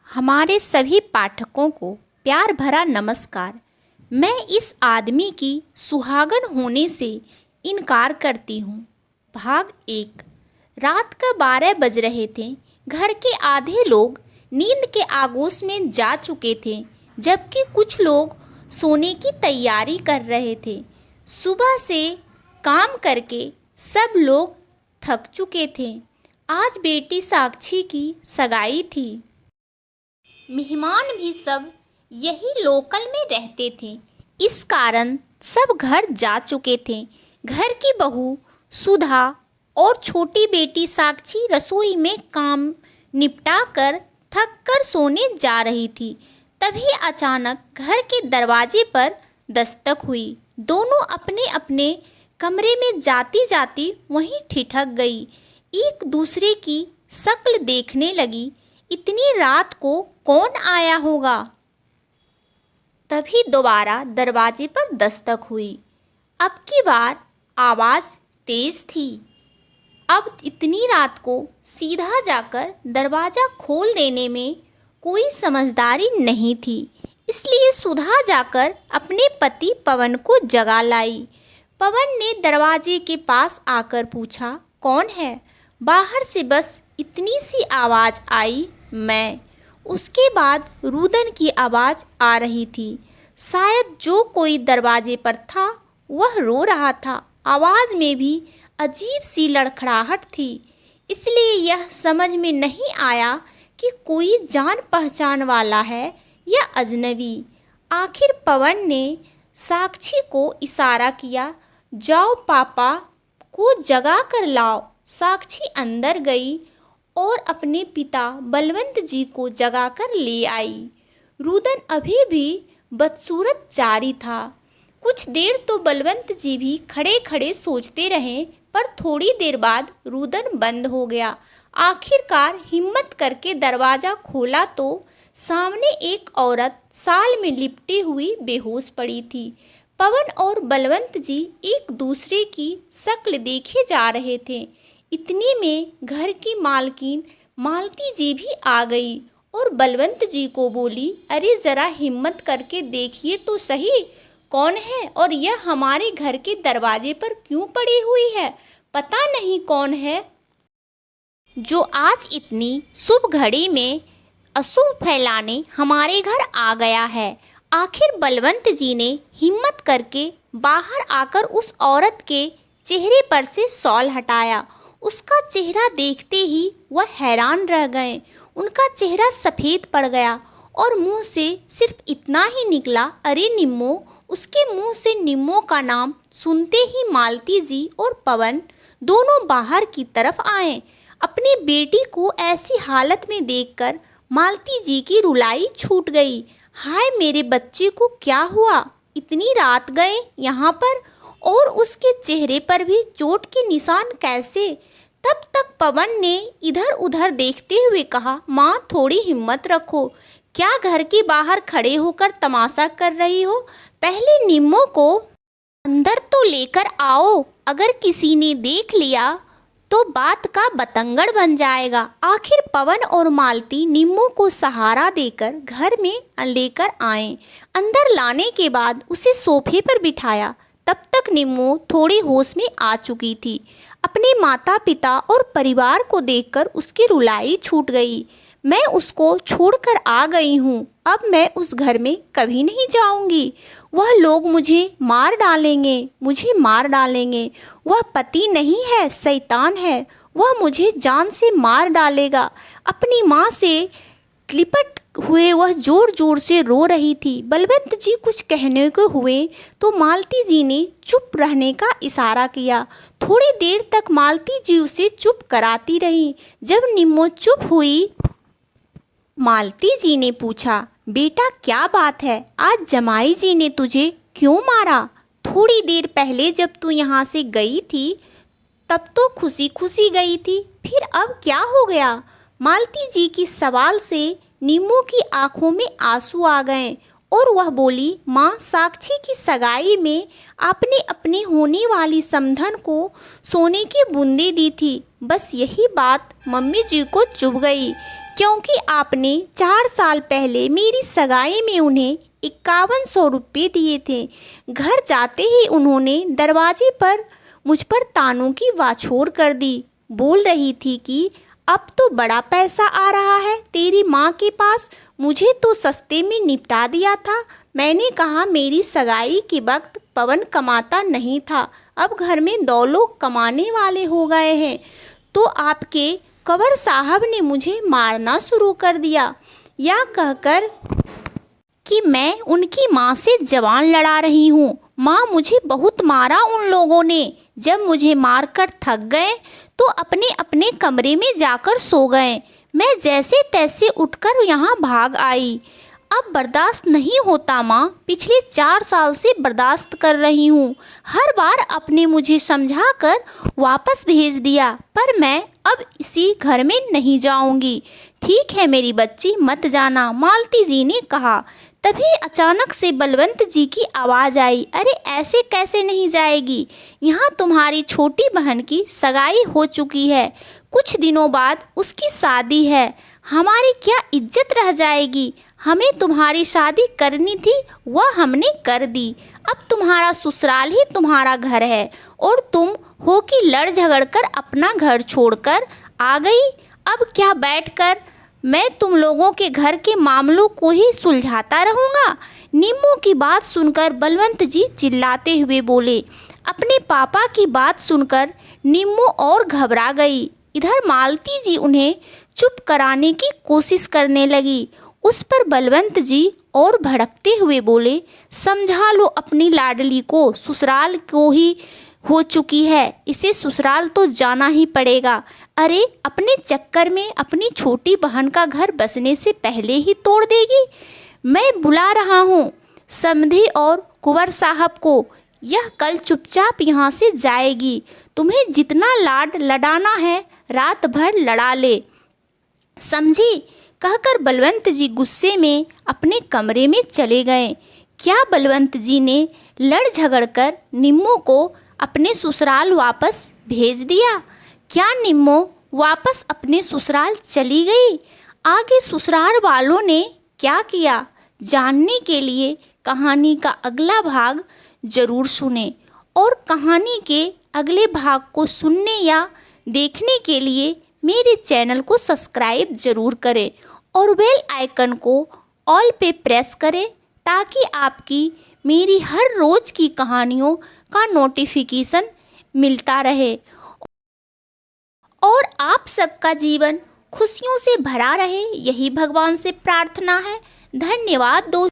हमारे सभी पाठकों को प्यार भरा नमस्कार। मैं इस आदमी की सुहागन होने से इनकार करती हूँ। भाग 1। रात का 12 बज रहे थे। घर के आधे लोग नींद के आगोश में जा चुके थे, जबकि कुछ लोग सोने की तैयारी कर रहे थे। सुबह से काम करके सब लोग थक चुके थे। आज बेटी साक्षी की सगाई थी। मेहमान भी सब यही लोकल में रहते थे, इस कारण सब घर जा चुके थे। घर की बहू सुधा और छोटी बेटी साक्षी रसोई में काम निपटा कर थक कर सोने जा रही थी। तभी अचानक घर के दरवाजे पर दस्तक हुई। दोनों अपने अपने कमरे में जाती जाती वहीं ठिठक गई। एक दूसरे की शक्ल देखने लगी। इतनी रात को कौन आया होगा? तभी दोबारा दरवाजे पर दस्तक हुई। अब की बार आवाज़ तेज थी। अब इतनी रात को सीधा जाकर दरवाज़ा खोल देने में कोई समझदारी नहीं थी, इसलिए सुधा जाकर अपने पति पवन को जगा लाई। पवन ने दरवाजे के पास आकर पूछा, कौन है? बाहर से बस इतनी सी आवाज़ आई, मैं। उसके बाद रुदन की आवाज़ आ रही थी। शायद जो कोई दरवाजे पर था वह रो रहा था। आवाज़ में भी अजीब सी लड़खड़ाहट थी, इसलिए यह समझ में नहीं आया कि कोई जान पहचान वाला है या अजनबी। आखिर पवन ने साक्षी को इशारा किया, जाओ पापा को जगा कर लाओ। साक्षी अंदर गई और अपने पिता बलवंत जी को जगाकर ले आई। रुदन अभी भी बदसूरत जारी था। कुछ देर तो बलवंत जी भी खड़े खड़े सोचते रहे, पर थोड़ी देर बाद रुदन बंद हो गया। आखिरकार हिम्मत करके दरवाज़ा खोला तो सामने एक औरत साल में लिपटी हुई बेहोश पड़ी थी। पवन और बलवंत जी एक दूसरे की शक्ल देखे जा रहे थे। इतने में घर की मालकिन मालती जी भी आ गई और बलवंत जी को बोली, अरे ज़रा हिम्मत करके देखिए तो सही, कौन है और यह हमारे घर के दरवाजे पर क्यों पड़ी हुई है? पता नहीं कौन है जो आज इतनी शुभ घड़ी में अशुभ फैलाने हमारे घर आ गया है। आखिर बलवंत जी ने हिम्मत करके बाहर आकर उस औरत के चेहरे पर से शॉल हटाया। उसका चेहरा देखते ही वह हैरान रह गए। उनका चेहरा सफ़ेद पड़ गया और मुंह से सिर्फ इतना ही निकला, अरे निम्मो। उसके मुंह से निम्मो का नाम सुनते ही मालती जी और पवन दोनों बाहर की तरफ आए। अपनी बेटी को ऐसी हालत में देखकर मालती जी की रुलाई छूट गई। हाय, मेरे बच्चे को क्या हुआ? इतनी रात गए यहाँ पर, और उसके चेहरे पर भी चोट के निशान कैसे? तब तक पवन ने इधर उधर देखते हुए कहा, माँ थोड़ी हिम्मत रखो। क्या घर के बाहर खड़े होकर तमाशा कर रही हो? पहले निम्मो को अंदर तो लेकर आओ। अगर किसी ने देख लिया तो बात का बतंगड़ बन जाएगा। आखिर पवन और मालती निम्मो को सहारा देकर घर में लेकर आए। अंदर लाने के बाद उसे सोफे पर बिठाया। तब तक निम्मो थोड़ी होश में आ चुकी थी। अपने माता पिता और परिवार को देखकर उसकी रुलाई छूट गई। मैं उसको छोड़कर आ गई हूँ। अब मैं उस घर में कभी नहीं जाऊँगी। वह लोग मुझे मार डालेंगे। वह पति नहीं है, शैतान है। वह मुझे जान से मार डालेगा। अपनी माँ से लिपट हुए वह जोर जोर से रो रही थी। बलवंत जी कुछ कहने को हुए तो मालती जी ने चुप रहने का इशारा किया। थोड़ी देर तक मालती जी उसे चुप कराती रही। जब निम्मो चुप हुई, मालती जी ने पूछा, बेटा क्या बात है? आज जमाई जी ने तुझे क्यों मारा? थोड़ी देर पहले जब तू यहाँ से गई थी तब तो खुशी खुशी गई थी, फिर अब क्या हो गया? मालती जी की सवाल से निम्मो की आंखों में आंसू आ गए और वह बोली, माँ साक्षी की सगाई में आपने अपने होने वाली समधन को सोने की बूंदें दी थी। बस यही बात मम्मी जी को चुभ गई। क्योंकि आपने 4 साल पहले मेरी सगाई में उन्हें 5100 रुपये दिए थे। घर जाते ही उन्होंने दरवाजे पर मुझ पर तानों की वाछोड़ कर दी। बोल रही थी कि अब तो बड़ा पैसा आ रहा है तेरी माँ के पास, मुझे तो सस्ते में निपटा दिया था। मैंने कहा मेरी सगाई के वक्त पवन कमाता नहीं था, अब घर में 2 लोग कमाने वाले हो गए हैं। तो आपके कंवर साहब ने मुझे मारना शुरू कर दिया, या कहकर कि मैं उनकी माँ से जवान लड़ा रही हूँ। माँ, मुझे बहुत मारा उन लोगों ने। जब मुझे मारकर थक गए तो अपने अपने कमरे में जाकर सो गए। मैं जैसे तैसे उठकर यहाँ भाग आई। अब बर्दाश्त नहीं होता माँ, पिछले 4 साल से बर्दाश्त कर रही हूँ। हर बार आपने मुझे समझाकर वापस भेज दिया, पर मैं अब इसी घर में नहीं जाऊँगी। ठीक है मेरी बच्ची, मत जाना, मालती जी ने कहा। तभी अचानक से बलवंत जी की आवाज़ आई, अरे ऐसे कैसे नहीं जाएगी, यहाँ तुम्हारी छोटी बहन की सगाई हो चुकी है, कुछ दिनों बाद उसकी शादी है, हमारी क्या इज्जत रह जाएगी। हमें तुम्हारी शादी करनी थी, वह हमने कर दी। अब तुम्हारा ससुराल ही तुम्हारा घर है और तुम हो कि लड़ झगड़ कर अपना घर छोड़कर आ गई। अब क्या बैठकर मैं तुम लोगों के घर के मामलों को ही सुलझाता रहूँगा। निम्मो की बात सुनकर बलवंत जी चिल्लाते हुए बोले। अपने पापा की बात सुनकर निम्मो और घबरा गई। इधर मालती जी उन्हें चुप कराने की कोशिश करने लगी। उस पर बलवंत जी और भड़कते हुए बोले, समझा लो अपनी लाडली को, ससुराल को ही हो चुकी है, इसे ससुराल तो जाना ही पड़ेगा। अरे अपने चक्कर में अपनी छोटी बहन का घर बसने से पहले ही तोड़ देगी। मैं बुला रहा हूँ समधी और कुंवर साहब को, यह कल चुपचाप यहाँ से जाएगी। तुम्हें जितना लाड लडाना है रात भर लड़ा ले, समझी, कहकर बलवंत जी गुस्से में अपने कमरे में चले गए। क्या बलवंत जी ने लड़ झगड़ कर निम्मो को अपने ससुराल वापस भेज दिया? क्या निम्मो वापस अपने ससुराल चली गई? आगे ससुराल वालों ने क्या किया, जानने के लिए कहानी का अगला भाग जरूर सुने। और कहानी के अगले भाग को सुनने या देखने के लिए मेरे चैनल को सब्सक्राइब जरूर करें और बेल आइकन को ऑल पे प्रेस करें, ताकि आपकी मेरी हर रोज़ की कहानियों का नोटिफिकेशन मिलता रहे और आप सबका जीवन खुशियों से भरा रहे, यही भगवान से प्रार्थना है। धन्यवाद दोस्तों।